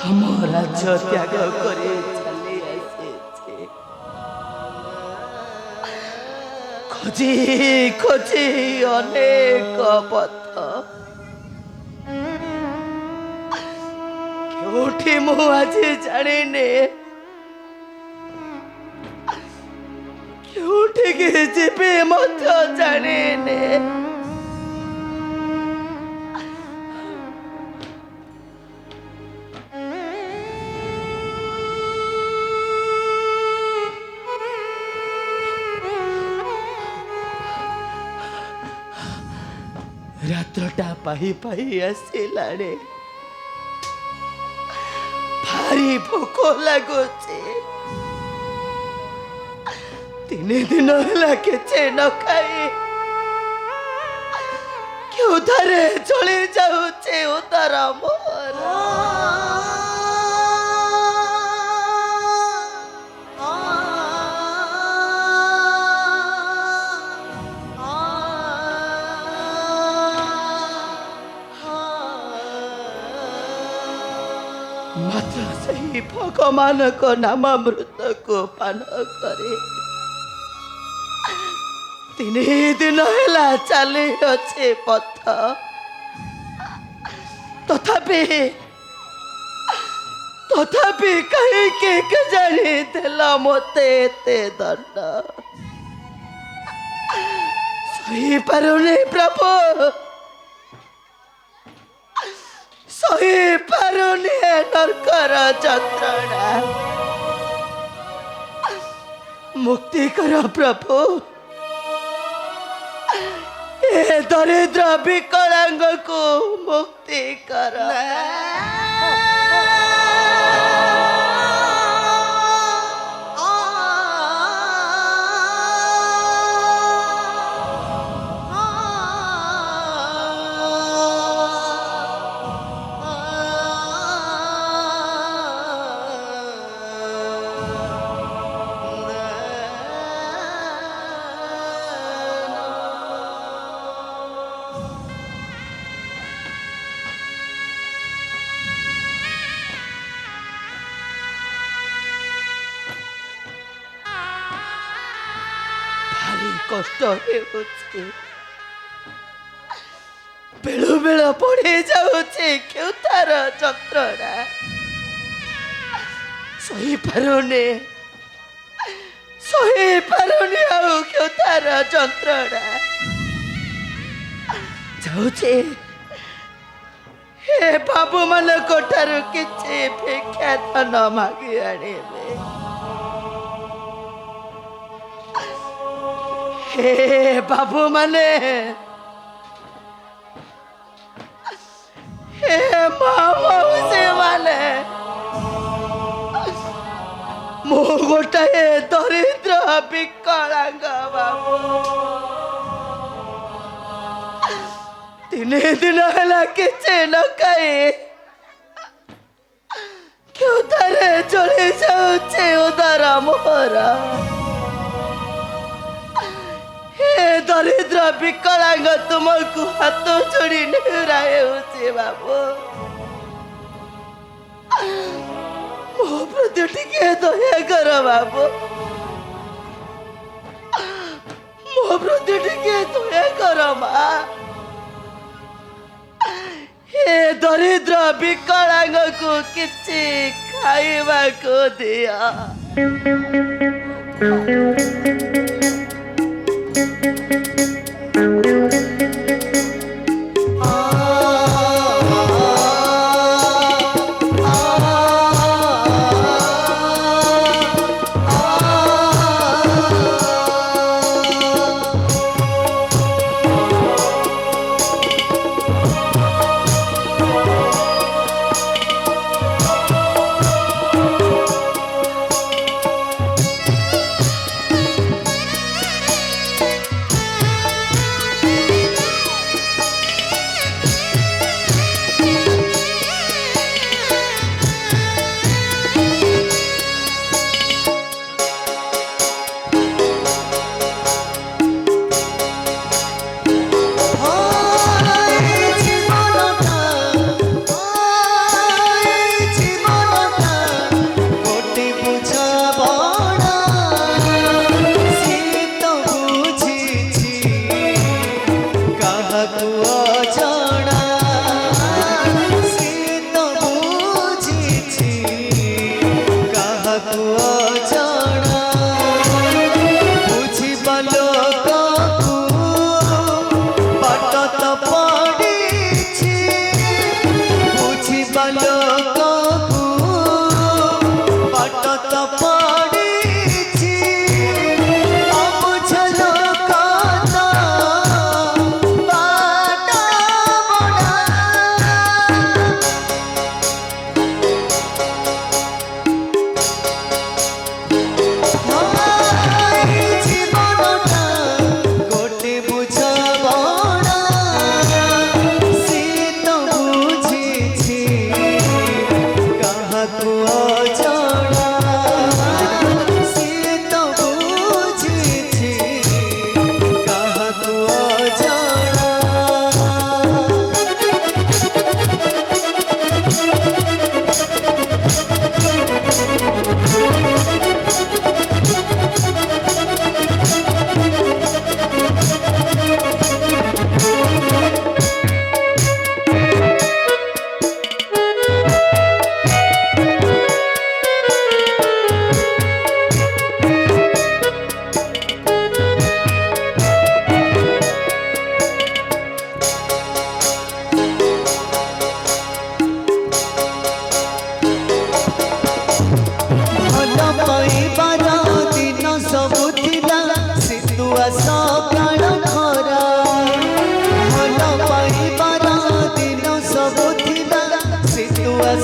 ଆମ ରାଜ୍ୟ ତ୍ୟାଗ କରି ଚାଲି ଆସିଛି। ଖୋଜି ଖୋଜି ଅନେକ ପଥ କେଉଁଠି ମୁଁ ଆଜି ଜାଣିନି, କେଉଁଠିକି ଯିବି ମଧ୍ୟ ଜାଣିନି। ରାତ୍ରଟା ପାହି ପାହି ଆସିଲାଣି, ଭାରି ଭୋକ ଲାଗୁଛି। 3 ଦିନ ହେଲା କିଛି ନ ଖାଇ କେଉଁଠାରେ ଚଳି ଯାଉଛି ଉଦର ମୋର। ମାତ୍ର ସେହି ଭଗବାନଙ୍କ ନାମାମୃତକୁ ପାନ କରି 3 ଦିନ ହେଲା ଚାଲି ଅଛି ପଥ। ତଥାପି କାହିଁକି କେଜାଣି ଦେଲ ମୋତେ ଏତେ ଦଣ୍ଡ। ସହିପାରୁନି ପ୍ରଭୁ, ସହିପାରୁନି ନର୍କର ଯନ୍ତ୍ରଣା। ମୁକ୍ତି କର ପ୍ରଭୁ, ଏ ଦରିଦ୍ର ବିକଳାଙ୍ଗକୁ ମୁକ୍ତି କର। କଷ୍ଟ ହେଉଛି, ବେଳୁ ବେଳ ପଡ଼ି ଯାଉଛି କେଉଁଠାର ଯନ୍ତ୍ରଣା। ସହିପାରୁନି ଆଉ କେଉଁଠାର ଯନ୍ତ୍ରଣା। ଯାଉଛି ଏ ବାବୁମାନଙ୍କ ଠାରୁ କିଛି ଭିକ୍ଷା ଧନ ମାଗି ଆଣିବେ। ହେ ବାବୁ ମାନେ, ହେ ମାଉସୀ ମାନେ, ମୁଁ ଗୋଟାଏ ଦରିଦ୍ର ବିକଳାଙ୍ଗ ବାବୁ। 3 ଦିନ ହେଲା କିଛି ନ ଖାଇ କେଉଁଠାରେ ଚଳି ଯାଉଛି ଉଦର ମୋର। हे दरिद्र विकलांग तुमको हाथ जोड़ी नेहुरा हेउछि बाबू। मो प्रति टिके दया कर बाबू, मो प्रति टिके दया कर मा। हे दरिद्र विकलांग को किछि खाइबा को दिया।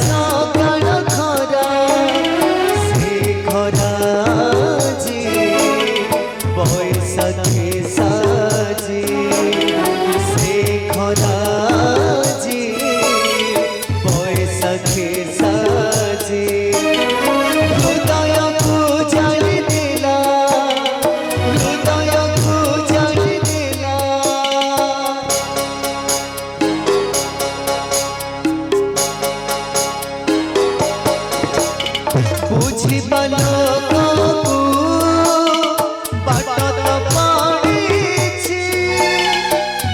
सकाळ खरा से खरा जी बैसाखी साजी से खरा जी बैसाखी साजी हृदय को जाली देला हृदय को जाली देला बुझिबा लोककु बाट तो पाड़ीछि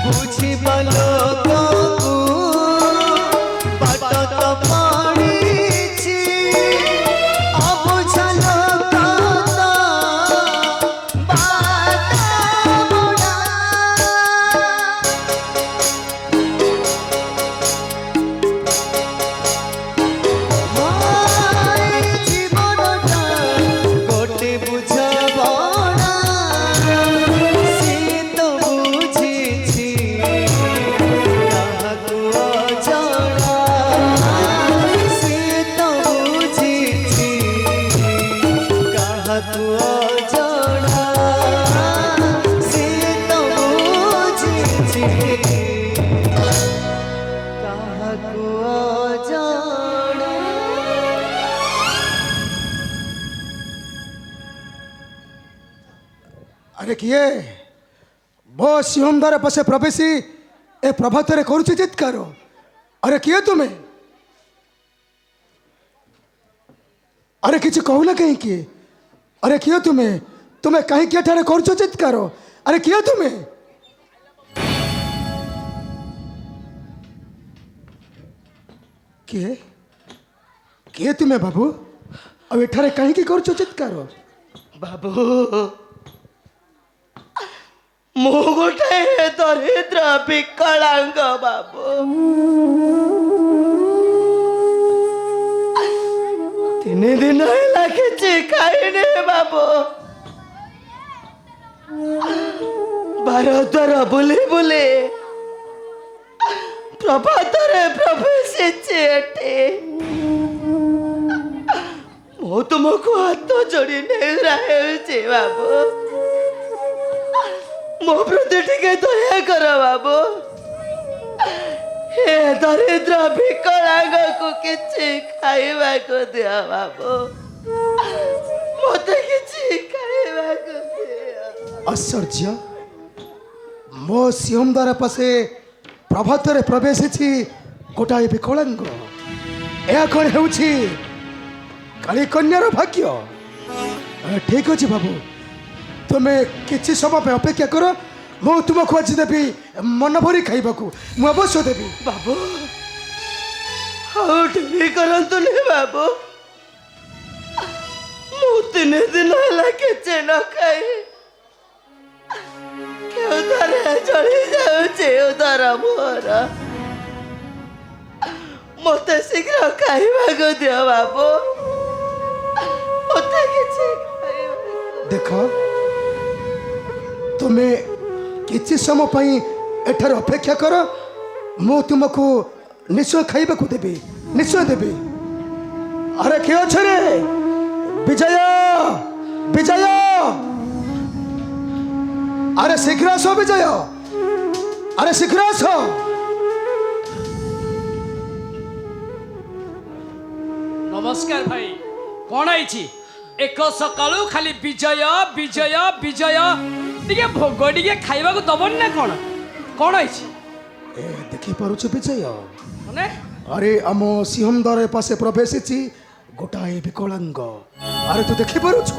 बुझिबा लोककु बाट तो पाड़ीछि अबुझा लोक तो बाट मोड़ा জীবনটা গোটে বুঝাবনা সে তো বুঝেছি কাহাকু অজনা সে তো বুঝেছি কাহাকু অজনা সে তো বুঝেছি কাহাকু অজনা अरे किए बो सिंहम द्वारा पसे प्रवेशी ए प्रभातरे करुछि चित्कार अरे किए तुम्हें अरे किछि कहूना कहीं किए अरे किए तुम्हें तुम्हें कहीं किए ठारे करुछ चित्कार अरे किए तुम्हें किए किए तुम्हें बाबू अब एठारे कहीं की करुछ चित्कार बाबू मु गोटे दरिद्र विकलांग बाबू तीन दिन है किसी खाइने बाबू भारतर बुले बुले प्रभातरे प्रवेशिछि एठी मु तुमको हाथ जोड़ी नेउरा हेउछि बाबू मो प्रति टिके दया कर बाबू हे दरिद्र विकलांग को किछि खाइबा को दिया बाबू मते किछि खाइबा को दिया आश्चर्य मो सिंहम द्वारा पसे प्रभातरे प्रवेशिछि गोटाए विकलांग या कौन हेउछि काली कन्यार भाग्य ठीक अछि बाबू तुम्हें किसी समय पे अपेक्षा करो मु तुमको आज देवी मन भरी खाइबा को मु अवश्य देवी बाबू हाउ डेरी करंतु ने बाबू मु तीन दिन होला किछि न खाई के उधर चली जाउछे उधर मोर मते शीघ्र खाइबा को दियो बाबू मते किछि खाइबा देखो तुम्हें किसी समय पाई एठार अपेक्षा करो मु तुमको निश्चय खाइबा को देवी निश्चय देवी अरे के अच्छे रे विजय विजय अरे शीघ्र आस विजय अरे शीघ्र आस नमस्कार भाई कौन आई एक सकालू खाली विजय विजय विजय टिके भोग टिके खाइबा को दबन ना कौन कौन आई देखी पारुछ विजय माने अरे आम सिंहम द्वार पासे प्रवेशिछि गोटाए विकलांग अरे तू देखी पारुछ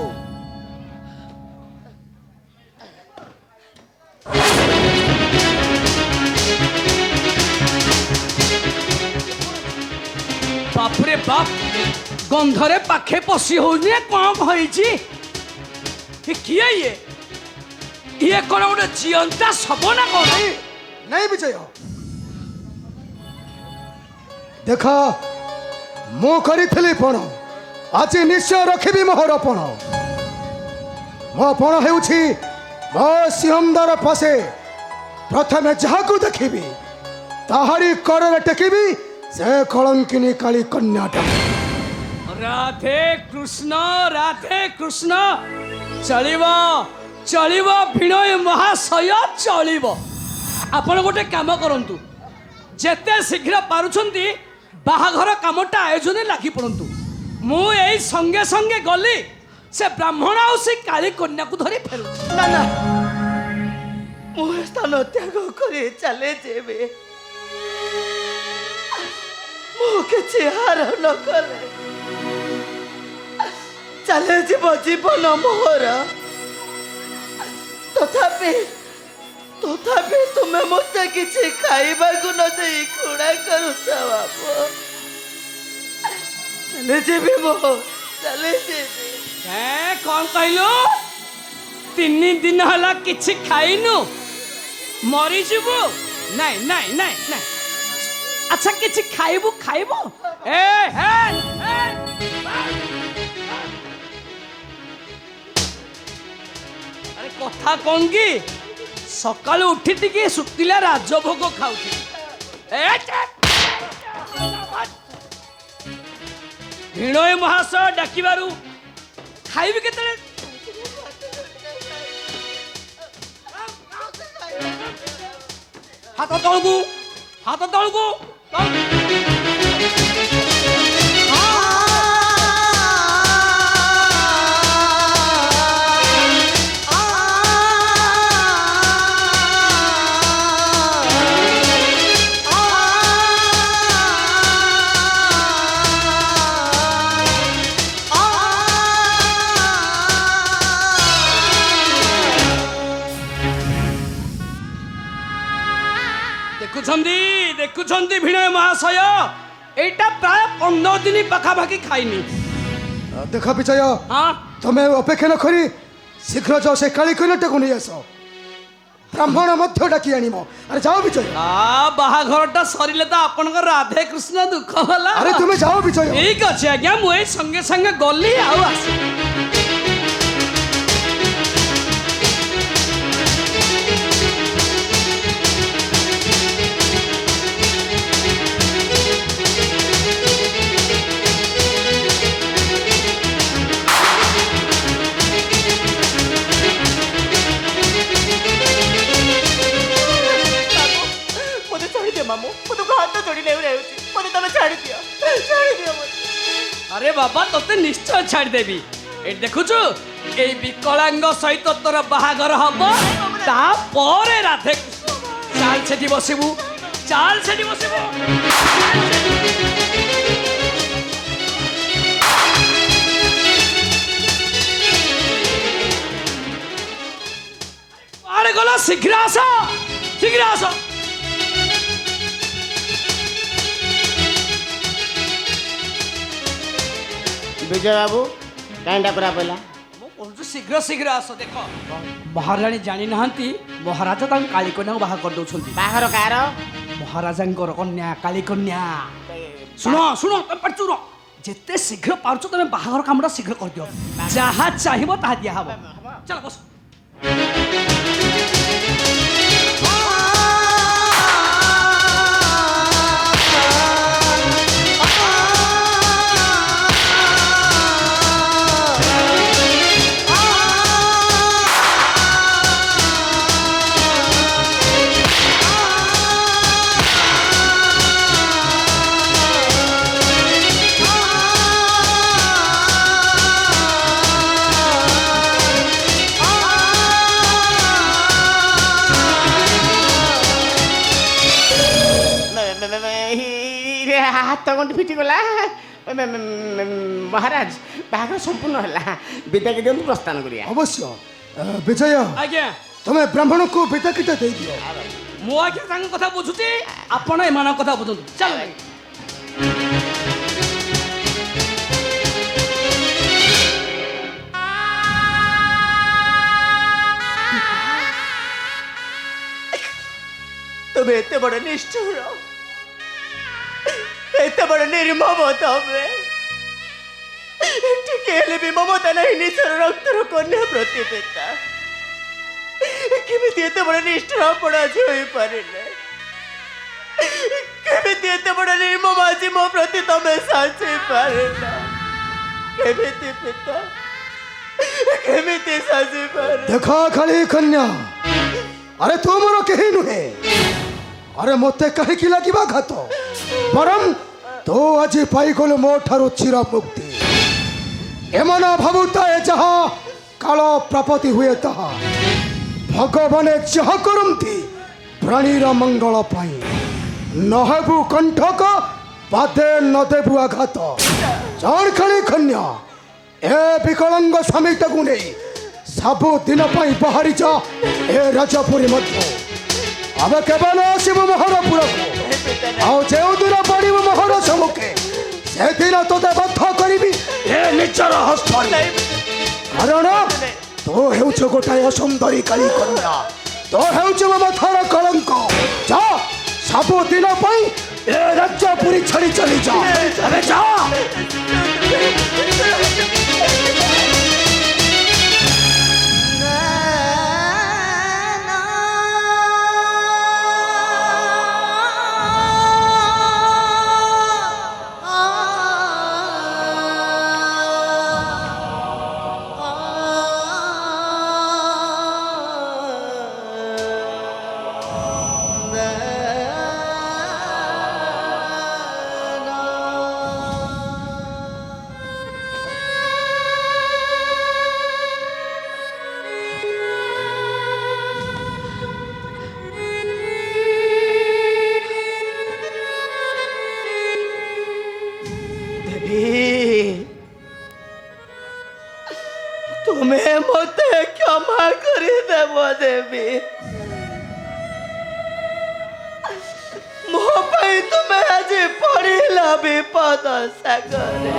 बापरे बाप गंधरे पाखे पशी होने कौन होइछि किए ये कौन गोटे जीवंता सब ना कौन नहीं विजय देख मु करी पण आज निश्चय रखी मोहर पण मो पण हेउछि मो सिंहमदार पासे प्रथमे जहाकू देखी ताहारी कर टेकिबी से कलंकिनी काली कन्याटा राधे कृष्ण चलिब चलिब विनय महाशय चलिब। आपण गोटे काम करंतु जेते शीघ्र पारुछंती बाहाघर कामटा आयोजन लागी पड़ंतु। मु एई संगे संगे गली से ब्राह्मण आउ से काली कन्या को धरी फेरु। ना ना मु स्थान त्याग करे चले जेबे मु किछि हार न करे चले जीव जीवन मोहर। तथापि तथापि तुमे मते किछि खाइबा को न देई खुड़ा करूछ बाबू। चले जेबे मो चले जेबे। कौन कहलु 3 दिन हला किछि खाइनु मरी जीवु। नहीं नहीं नहीं नहीं अच्छा किछि खाइबु खाइबु। ए अरे कथा कौन की सकाल उठी टिके सुकिला राजभोग खाउथि। विनय महाशय डाकिबारु खाइबि केतले हाथ तळगु देखुछंती विनय महाशय एटा प्राय 15 दिन पाखापाखि खाइनी। देख विजय हाँ तुम्हें अपेक्षा न करी शीघ्र जाओ से काली कन्याटा को नहीं आस ब्राह्मण मध्य डाकी आनिब। अरे जाओ विजय। बाहाघरटा सरिले तो आपनकर राधे कृष्ण दुख होला। अरे तुम्हें जाओ विजय। ठीक अच्छे आज्ञा मुझे संगे संगे गली आउ आसी। अरे बाबा तोते निश्चय छाड़ देवी। ए देखुछु ए विकलांग सहित तोर बाहागर हबो तापरे राधे चाल सेठी बसिबु चाल सेठी बसिबु। अरे गला शीघ्र आस शीघ्र आस। विजय बाबू कहीं डाकुरा पड़ा शीघ्र शीघ्र आस। देख महाराणी जानी नाहंती महाराजा तां काली कन्या को बाहा कर दउछंती। बाहर कार महाराजांकर कन्या काली कन्या। सुनो सुनो तम पचुर जेते शीघ्र पारछु तमे बाहागर कामटा शीघ्र कर दियो जहा चाहिबो ताहा दिया हबो। चल बस। हाथ गंठी फिटिगला महाराज बाहर संपूर्ण है विदा के दियंतु प्रस्थान करिया। अवश्य विजय आज्ञा तुम्हें ब्राह्मण को बेटा किटा दे दियो। मो आज्ञा तांग कथा बुझुती आपण एमान कथा बुझुतु। चल तुम एते बड़ निष्ठुर एते बड़ निर्मम तमे टिके भी ममता नहीं निजर रक्तर कन्या प्रति पिता केमिति एते बड़ निष्ठुर आपण आज होई पारिले କେମିତି ଏତେ ବଡ଼ ନିର୍ମମ ଆଜି ମୋ ପ୍ରତି ତମେ ସାଞ୍ଚି ପାରିଲ? କେମିତି ପିତା, କେମିତି ସାଞ୍ଚି ପାରିଲ? ଦେଖ କାଳି କନ୍ୟା, ଆରେ ତୁ ମୋର କେହି ନୁହେଁ। ଆରେ ମୋତେ କାହିଁକି ଲାଗିବା ଘାତ? ବରଂ ତୁ ଆଜି ପାଇଗଲୁ ମୋ ଠାରୁ ଚିର ମୁକ୍ତି। ଏମାନେ ଭାବୁଥାଏ ଯାହା କାଳ ପ୍ରାପତି ହୁଏ ତାହା। ଭଗବାନ ଯାହା କରନ୍ତି ପ୍ରାଣୀର ମଙ୍ଗଳ ପାଇଁ। ନହେବୁ କଣ୍ଠକ ପାଦେ ନ ଦେବୁ ଆଘାତ। ଜାଣ କାଳି କନ୍ୟା, ଏ ବିକଳାଙ୍ଗ ସ୍ୱାମୀଟାକୁ ନେଇ ସବୁଦିନ ପାଇଁ ବାହାରି ଯା ଏ ରାଜପୁରୀ ମଧ୍ୟ। ଆମେ କେବଳ ଆସିବୁ ମହରପୁରକୁ। ଆଉ ଯେଉଁଦିନ ପଡ଼ିବୁ ମହର ସମ୍ମୁଖେ ସେଦିନ ତୋତେ ବଦ୍ଧ କରିବି ଏ ନିଜର ହସ୍ତରେ। କାରଣ ତୁ ହେଉଛୁ ଗୋଟାଏ ଅସୁନ୍ଦରୀ କାଳି କନ୍ୟା। ତୁ ହେଉଛୁ ମୋ ମଥାର କଳଙ୍କ। ଯା ସବୁଦିନ ପାଇଁ ଏ ରାଜପୁରୀ ଛାଡ଼ି ଚାଲି ଯା। ଏବେ ଯା। তুমি মতে ক্ষমা করে দেব দেবী। ମୋ ପାଇଁ ତୁମେ ଆଜି ପଡ଼ିଲ ବିପଦ ସାଗରେ।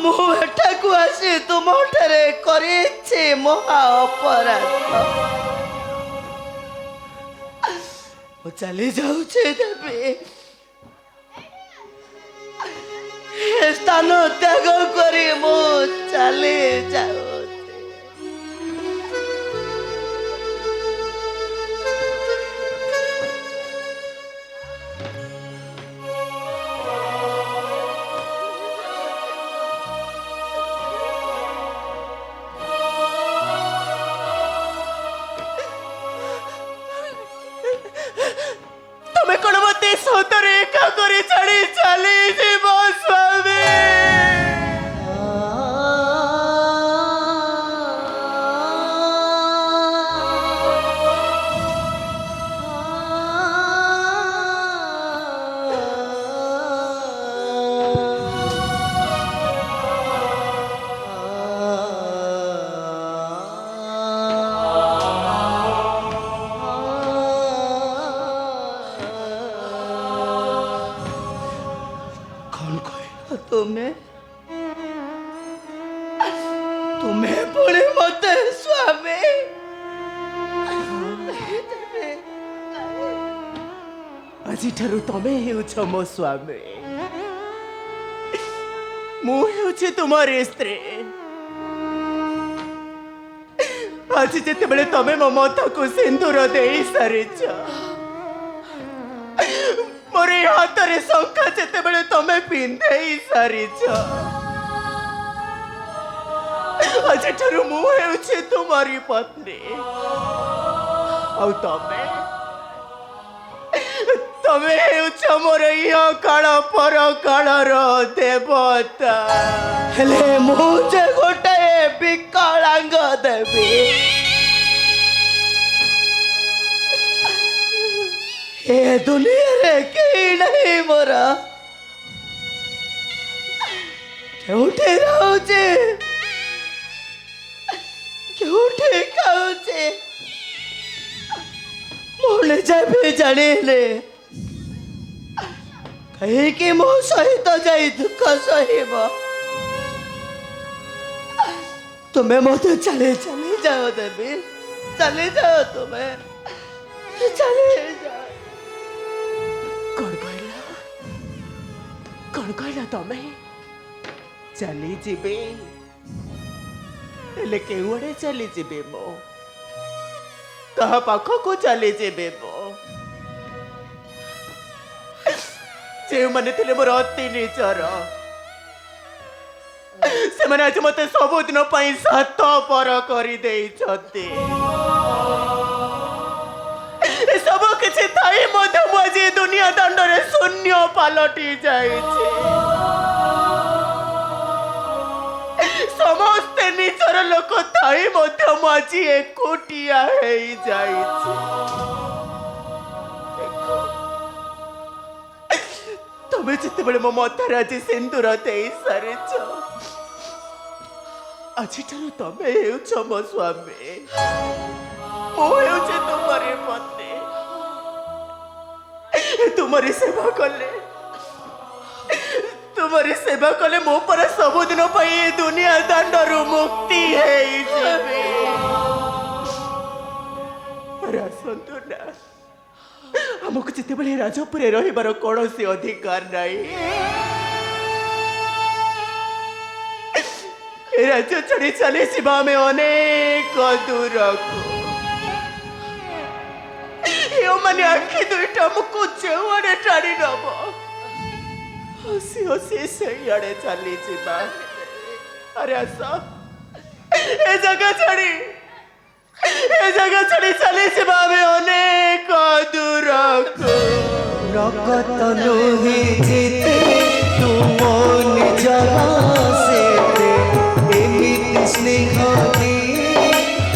ମୁଁ ଏଠାକୁ ଆସି ତୁମଠାରେ କରିଛି ମହା ଅପରାଧ। ମୁଁ ଚାଲି ଯାଉଛି ଦେବୀ। ଏ ସ୍ଥାନ ତ୍ୟାଗ କରି ମୁଁ ଚାଲି ଯାଉଛି। ତମେ କଣ ମତେ ସତରେ ଏକା କରି ଛାଡ଼ି ଚାଲିଯିବ ସ୍ୱାମୀ? तुम्हें तुम्हें पुणी मते स्वामी আজি ଠାରୁ ତମେ ହେଉଛ ମୋ ସ୍ୱାମୀ। ମୁଁ ହେଉଛି ତୁମର ସ୍ତ୍ରୀ। ଆଜି ଯେତେବେଳେ ତମେ ମୋ ମଥାକୁ ସିନ୍ଦୁର ଦେଇ ସାରିଛ, ମୋର ଏ ହାତରେ ଶଙ୍ଖା ଯେତେବେଳେ ତମେ ପିନ୍ଧେଇ ସାରିଛ, ଆଜିଠାରୁ ମୁଁ ହେଉଛି ତୁମରି ପତ୍ନୀ। ଆଉ ତମେ ତମେ ହେଉଛ ମୋର ଇହ କାଳ ପର କାଳର ଦେବତା। ହେଲେ ମୁଁ ଯେ ଗୋଟାଏ ବିକଳାଙ୍ଗ ଦେବୀ। ଏ ଦୁନିଆରେ କେହି ନାହିଁ ମୋର। କେଉଁଠି ରହୁଛି, କେଉଁଠି ଖାଉଛି, ମୁଁ ନିଜେ ବି ଜାଣିଲି। କାହିଁକି ମୋ ସହିତ ଯାଇ ଦୁଃଖ ସହିବ? ତୁମେ ମୋତେ ଚାଲି ଚାଲି ଯାଅ ଦେବୀ, ଚାଲି ଯାଅ, ତୁମେ ଚାଲି ଯାଅ। କଣ କହିଲ ତମେ? ଚାଲିଯିବେ? ହେଲେ କେଉଁଆଡ଼େ ଚାଲିଯିବେ ମୋ? କାହା ପାଖକୁ ଚାଲିଯିବେ ମୋ? ଯେଉଁମାନେ ଥିଲେ ମୋର ଅତି ନିଜର ସେମାନେ ଆଜି ମତେ ସବୁଦିନ ପାଇଁ ସାତ ପର କରିଦେଇଛନ୍ତି। ସବୁ କିଛି ଥାଇ ମଧ୍ୟ ମୁଁ ଆଜି ଦୁନିଆ ଦାଣ୍ଡରେ ଶୂନ୍ୟ ପାଲଟି ଯାଇଛି। ସମସ୍ତେ ନିଜର ଲୋକ ଥାଇ ମଧ୍ୟ ମୁଁ ଆଜି ଏକୁଟିଆ ହେଇଯାଇଛି। ତମେ ଯେତେବେଳେ ମୋ ମଥାରେ ଆଜି ସିନ୍ଦୁର ଦେଇ ସାରିଛ, ଆଜିଠାରୁ ତମେ ହେଉଛ ମୋ ସ୍ୱାମୀ, ମୁଁ ହେଉଛି ତୁମରି ପତ୍ନୀ। ତୁମରି ସେବା କଲେ ମୋ ପରେ ସବୁଦିନ ପାଇଁ ଏ ଦୁନିଆ ଦାଣ୍ଡରୁ ମୁକ୍ତି ହେଇଯିବି। ଆସନ୍ତୁ ନା, ଆମକୁ ଯେତେବେଳେ ରାଜପୁରରେ ରହିବାର କୌଣସି ଅଧିକାର ନାହିଁ। ଏ ରାଜ୍ୟ ଛାଡ଼ି ଚାଲିଯିବା ଆମେ ଅନେକ ଦୂରକୁ। ଏମାନେ ଆଖି ଦୁଇଟା ଆମକୁ ଯେଉଁଆଡ଼େ ଟାଣି ନବ, ହସି ହସି ସେଇଆଡ଼େ ଚାଲିଯିବା। ଆରେ ଆସ, ଏ ଜାଗା ଛାଡ଼ି ଚାଲିଯିବା ଆମେ ଅନେକ ଦୂରକୁ। ରକତ ନୁହେଁ ଯେତେ ତୁମ ନିଜର ସେତେ, ଏମିତି ସ୍ନେହ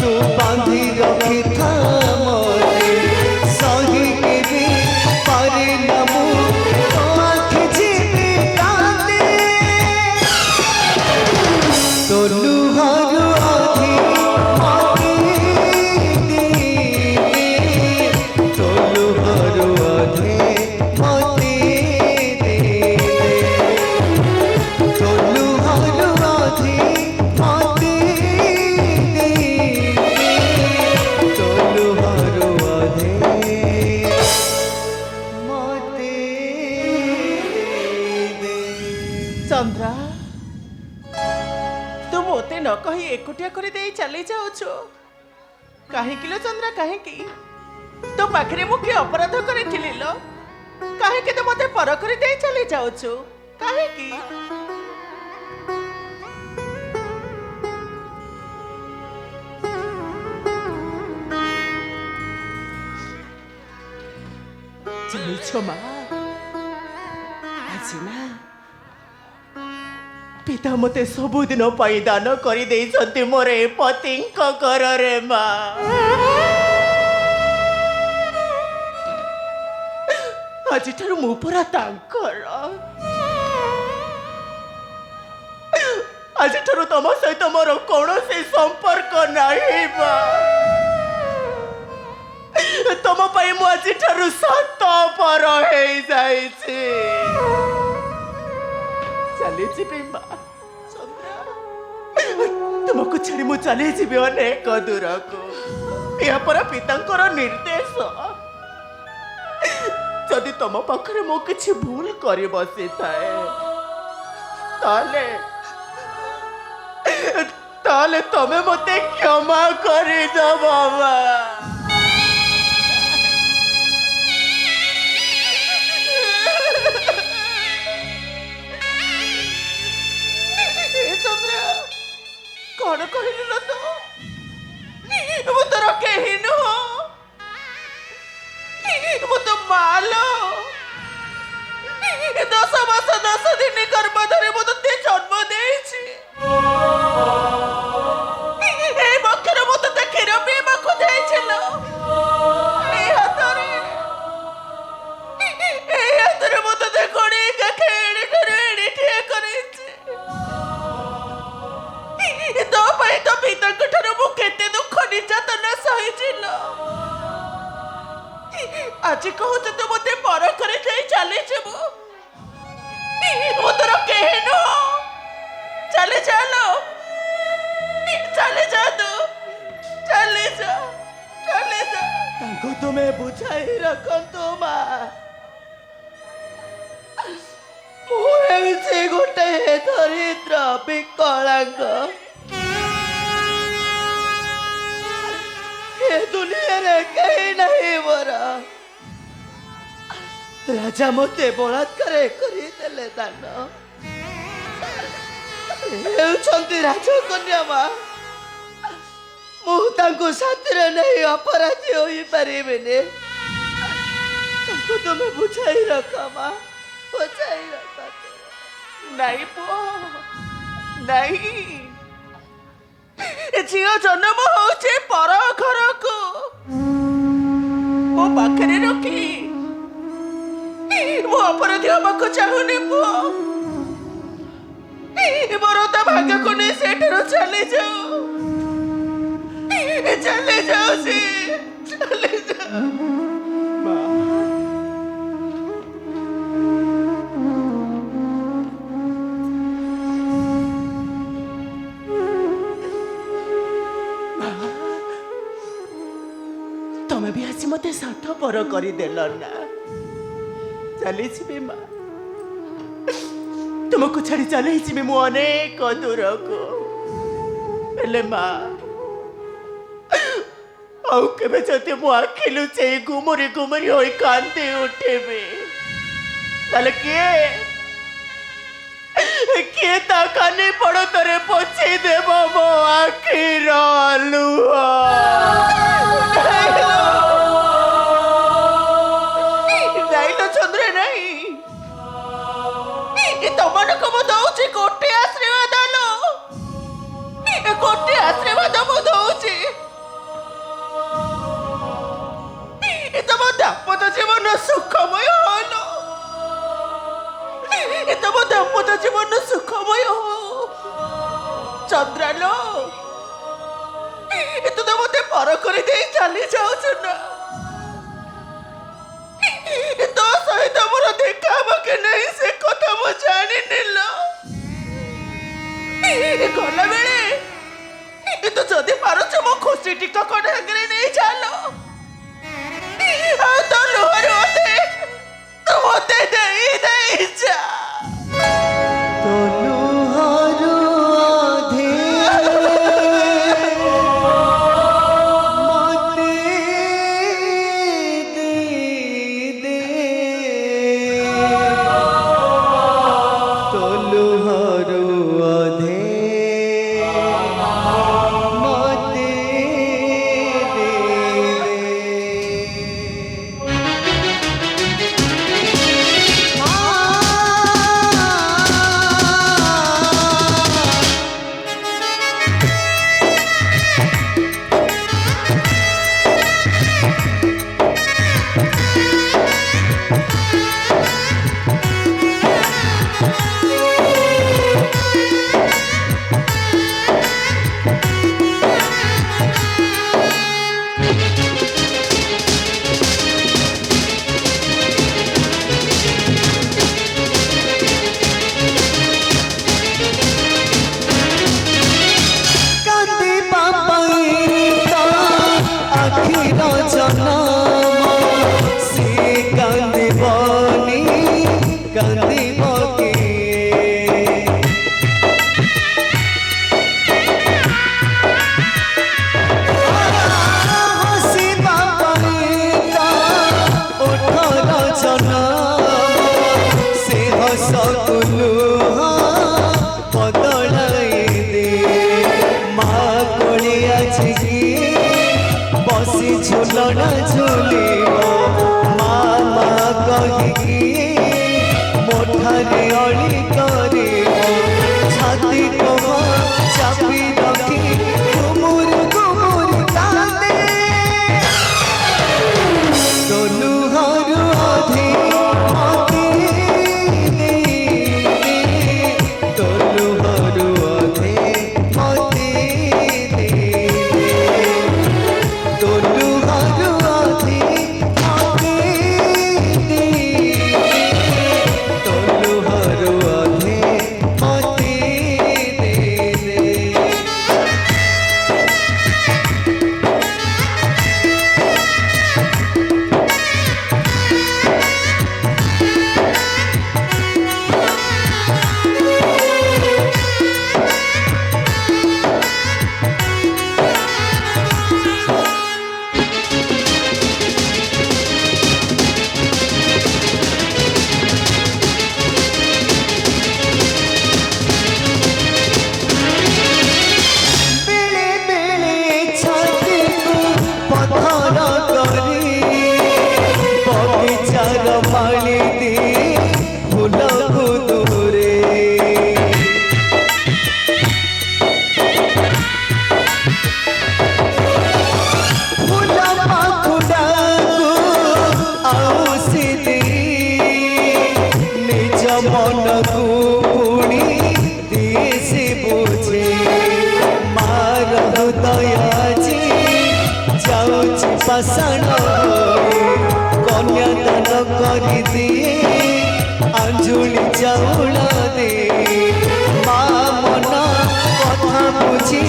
ତୁ ବାନ୍ଧି ରଖିଥା ମତେ, ସହି କେବେ ପାରେ ନା ମୁଁ ଆଖି ଚିପି କାନ୍ଦେ। ତୋ ଲୁହରୁ ଆଖି ମତେ ଦେ, ତୋ ଲୁହରୁ ଆଖି ମତେ ଦେ, ତୋ ଲୁହରୁ ଆଖି ମତେ ଦେ, ତୋ ଲୁହରୁ ଆଖି ମତେ ଦେ। ଚନ୍ଦ୍ରା, ତୁ ମୋତେ ନ କହି ଏକୁଟିଆ କରିଦେଇ ଚାଲି ଯାଉଛୁ କାହିଁକି ଲୋ ଚନ୍ଦ୍ରା? କାହିଁକି? ତୋ ପାଖରେ ମୁଁ କି ଅପରାଧ କରିଥିଲି ଲୋ? କାହିଁକି ତୁ ମୋତେ ପର କରିଦେଇ ଚାଲି ଯାଉଛୁ? କାହିଁକି? ଜାଣିଛ ମା, ଆଜି ନା ପିତା ମତେ ସବୁଦିନ ପାଇଁ ଦାନ କରିଦେଇଛନ୍ତି ମୋର ଏ ପତିଙ୍କ ଘରରେ। ମା, ଆଜିଠାରୁ ମୁଁ ପୁରା ତାଙ୍କର। ଆଜିଠାରୁ ତମ ସହିତ ମୋର କୌଣସି ସମ୍ପର୍କ ନାହିଁ। ମା, ତମ ପାଇଁ ମୁଁ ଆଜିଠାରୁ ସାତ ପର ହେଇଯାଇଛି। ଚାଲିଯିବି ମା, ତୁମକୁ ଛାଡ଼ି ମୁଁ ଚାଲିଯିବି ଅନେକ ଦୂରକୁ। ଏହା ପରା ପିତାଙ୍କର ନିର୍ଦ୍ଦେଶ। ଯଦି ତମ ପାଖରେ ମୁଁ କିଛି ଭୁଲ କରି ବସିଥାଏ, ତାହେଲେ ତମେ ମତେ କ୍ଷମା କରିଦବ ମା। କଣ କହିଲୁ ନା ତୁ? ମୁଁ ତୋର କେହି ନୁହଁ, ମୁଁ ତ ମାଲୋ। 10 ମାସ 10 ଦିନ ଗର୍ଭ ଧରି ମୁଁ ତତେ ଜନ୍ମ ଦେଇଛି। ଏଇ ବକ୍ଷରେ ମୁଁ ତତେ କ୍ଷୀର ପିଇବାକୁ ଦେଇছিল। ଏଇ ହାତରେ ମୁଁ ତତେ ଗୋଡ଼େଇ କାଖେ ଏଣେ ଠିଆ କରିଛି। ତୋ ପାଇଁ ତ ପିତାଙ୍କ ଠାରୁ ମୁଁ କେତେ ଦୁଃଖ ନିର୍ଯାତନା ସହିଛି। ଆଜି କହୁଛୁ ତୁ ମତେ ପର କରି ଯାଇ ଚାଲିଯିବୁ? ମୁଁ ତୋର କେହି ନୁହଁ। ଚାଲି ଚାଲ, ଚାଲି ଯା, ତୁ ଚାଲି ଯା। ତାଙ୍କୁ ତୁମେ ବୁଝାଇ ରଖନ୍ତୁ ମା। ମୁଁ ହେଉଛି ଗୋଟେ ଦରିଦ୍ର ବିକଳାଙ୍ଗ। ଏ ଦୁନିଆରେ କେହି ନାହିଁ ମୋର। ରାଜା ମୋତେ ବଳାତ୍କାର କରିଦେଲେ ଦାନ ହେଉଛନ୍ତି ରାଜକନ୍ୟା ମା ମୁଁ ତାଙ୍କୁ ସାଥିରେ ନେଇ ଅପରାଧୀ ହୋଇପାରିବିନି ତାଙ୍କୁ ତୁମେ ବୁଝାଇ ରଖ ମା ବୁଝାଇ ରଖ ନାଇଁ ପୁଅ ନାଇଁ ଝିଅ ଜନ୍ମ ହଉଛି ପର ଘରକୁ ମୋ ପାଖରେ ରଖି ମୁଁ ଅପରାଧୀ ହବାକୁ ଚାହୁଁନି ପୁଅ ମୋର ତ ଭାଗ୍ୟକୁ ନେଇ ସେଠାରୁ ଚାଲି ଯାଉ ସେ ଚାଲି ଯାଉ ତମେ ବି ଆସି ମତେ ସ୍ୱାର୍ଥପର କରିଦେଲ ନା ଚାଲିଯିବି ମା ତୁମକୁ ଛାଡ଼ି ଚାଲିଯିବି ମୁଁ ଅନେକ ଦୂରକୁ ହେଲେ ମା ଆଉ କେବେ ଯଦି ମୁଁ ଆଖି ଲୁଚେଇ ଗୁମୁରି ଗୁମୁରି ହୋଇ କାନ୍ଦି ଉଠିବି ତାହେଲେ କିଏ ତା କାନି ପଡ଼ତରେ ପୋଛି ଦେବ ମୋ ଆଖିର ଲୁହ ଚନ୍ଦ୍ର ନାହିଁ ତମମାନଙ୍କୁ ମୁଁ ଦଉଛି ଗୋଟିଏ ଆଶୀର୍ବାଦ ଗୋଟିଏ ଆଶୀର୍ବାଦ ମୁଁ ଦଉଛି ତମ ଦାମ୍ପତ୍ୟ ଜୀବନ ସୁଖମୟ ହଲ ତମ ଦାମ୍ପତ୍ୟ ଜୀବନ ସୁଖମୟ ହଉ ଚନ୍ଦ୍ରାଲୋ ତୁ ତ ମତେ ପର କରିଦେଇ ଚାଲି ଯାଉଛୁ ନା ତୋ ସହିତ ମୋର ଦେଖା ହବ କି ନାହିଁ ସେ କଥା ମୁଁ ଜାଣିନି ଗଲାବେଳେ ତୁ ଯଦି ପାରୁଛୁ ମୋ ଖୁସି ଟିକକ ଢାଙ୍ଗରେ ନେଇ ଚାଲ ଆଉ ତୋ ଲୁହରୁ ମତେ ଦେଇ ଯା ଝୁଲଣା ଝୁଲିବ ମାମା କହିକି ମୋଠାରେ ଅଳି କରିବ ଛାତି କୋହ ଚାପି ରଖି ଗୁମୁରୁ ଗୁମୁରୁ କାନ୍ଦେ ତୋ ଲୁହରୁ ଅଧେ ମତେ ତୋ ଲୁହରୁ ଅଧେ ମତେ ତୋ ଲୁହରୁ ଅଧେ ମତେ ତୋ ଲୁହରୁ ଅଧେ ମନକୁ ପୁଣି ଦିଏ ସେ ବୁଝେ ମାର ହୃଦୟ ଆଜି ଯାଉଛି ପାଷାଣ ହୋଇ କନ୍ୟାଦାନ କରିଦିଏ ଆଞ୍ଜୁଳି ଚାଉଳ ଦେ ମା ମନ କଥା ବୁଝି